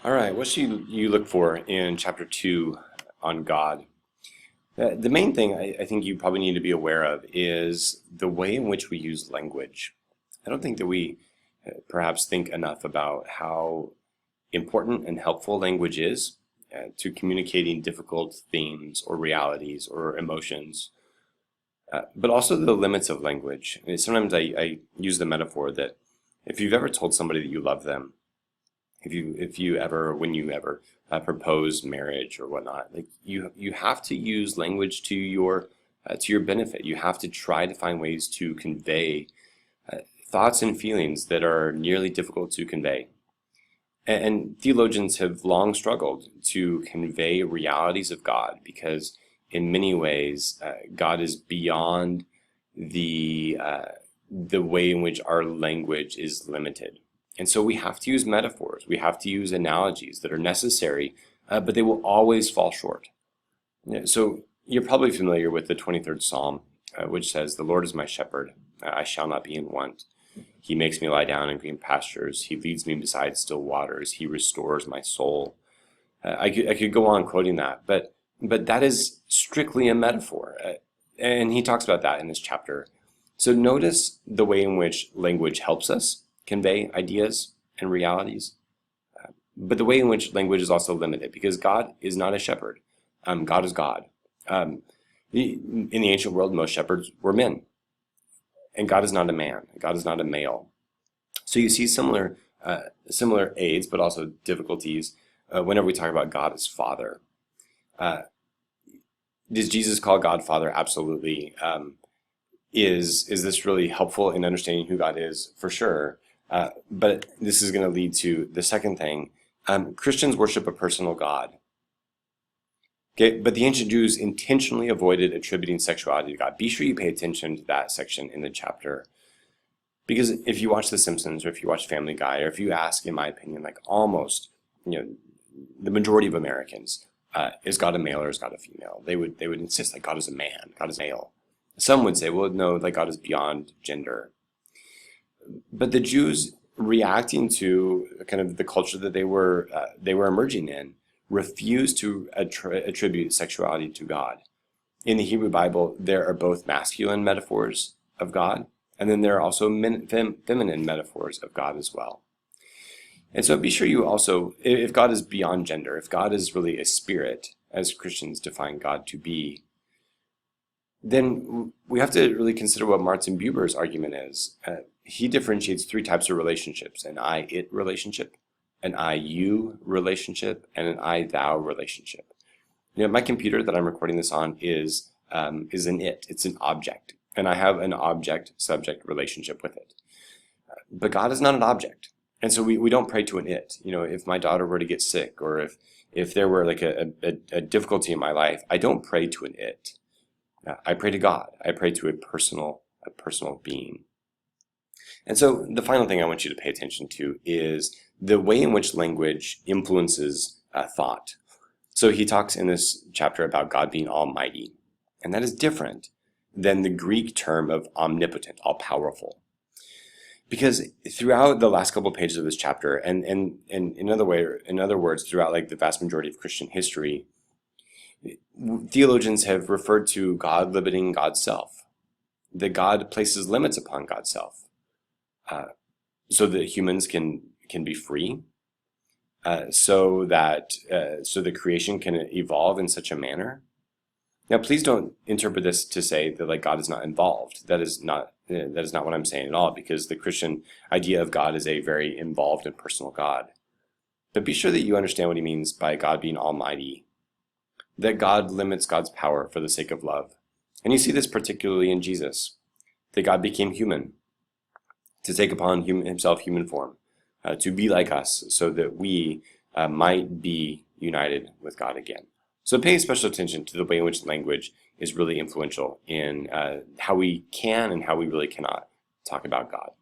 All right, what should you look for in chapter 2 on God? The main thing I think you probably need to be aware of is the way in which we use language. I don't think that we perhaps think enough about how important and helpful language is to communicating difficult themes or realities or emotions, but also the limits of language. Sometimes I use the metaphor that if you've ever told somebody that you love them, if you ever when you ever propose marriage or whatnot, like you have to use language to your benefit. You have to try to find ways to convey thoughts and feelings that are nearly difficult to convey. And theologians have long struggled to convey realities of God because in many ways God is beyond the way in which our language is limited. And so we have to use metaphors, we have to use analogies that are necessary, but they will always fall short. So you're probably familiar with the 23rd Psalm, which says, "The Lord is my shepherd, I shall not be in want. He makes me lie down in green pastures. He leads me beside still waters. He restores my soul." I could go on quoting that, but that is strictly a metaphor. And he talks about that in this chapter. So notice the way in which language helps us convey ideas and realities, but the way in which language is also limited because God is not a shepherd. God is God. In the ancient world, most shepherds were men, and God is not a man. God is not a male. So you see similar aids, but also difficulties whenever we talk about God as Father. Does Jesus call God Father? Absolutely. Is this really helpful in understanding who God is? For sure. But this is going to lead to the second thing. Christians worship a personal God. Okay, but the ancient Jews intentionally avoided attributing sexuality to God. Be sure you pay attention to that section in the chapter. Because if you watch The Simpsons or if you watch Family Guy or if you ask, in my opinion, like almost, the majority of Americans, is God a male or is God a female? They would insist like God is a man, God is male. Some would say, well, no, like God is beyond gender. But the Jews, reacting to kind of the culture that they were emerging in, refused to attribute sexuality to God. In the Hebrew Bible, there are both masculine metaphors of God, and then there are also feminine metaphors of God as well. And so be sure you also, if God is beyond gender, if God is really a spirit, as Christians define God to be, then we have to really consider what Martin Buber's argument is. He differentiates three types of relationships: an I-it relationship, an I-you relationship, and an I-thou relationship. My computer that I'm recording this on is an it. It's an object, and I have an object-subject relationship with it. But God is not an object, and so we don't pray to an it. If my daughter were to get sick, or if there were like a difficulty in my life, I don't pray to an it. I pray to God. I pray to a personal being. And so the final thing I want you to pay attention to is the way in which language influences thought. So he talks in this chapter about God being almighty, and that is different than the Greek term of omnipotent, all-powerful. Because throughout the last couple of pages of this chapter, and in other words, throughout like the vast majority of Christian history, theologians have referred to God limiting God's self, that God places limits upon God's self, so that humans can be free, so that creation can evolve in such a manner. Now, please don't interpret this to say that like God is not involved. That is not what I'm saying at all, because the Christian idea of God is a very involved and personal God. But be sure that you understand what he means by God being almighty, that God limits God's power for the sake of love. And you see this particularly in Jesus, that God became human, to take upon himself human form, to be like us so that we might be united with God again. So pay special attention to the way in which language is really influential in how we can and how we really cannot talk about God.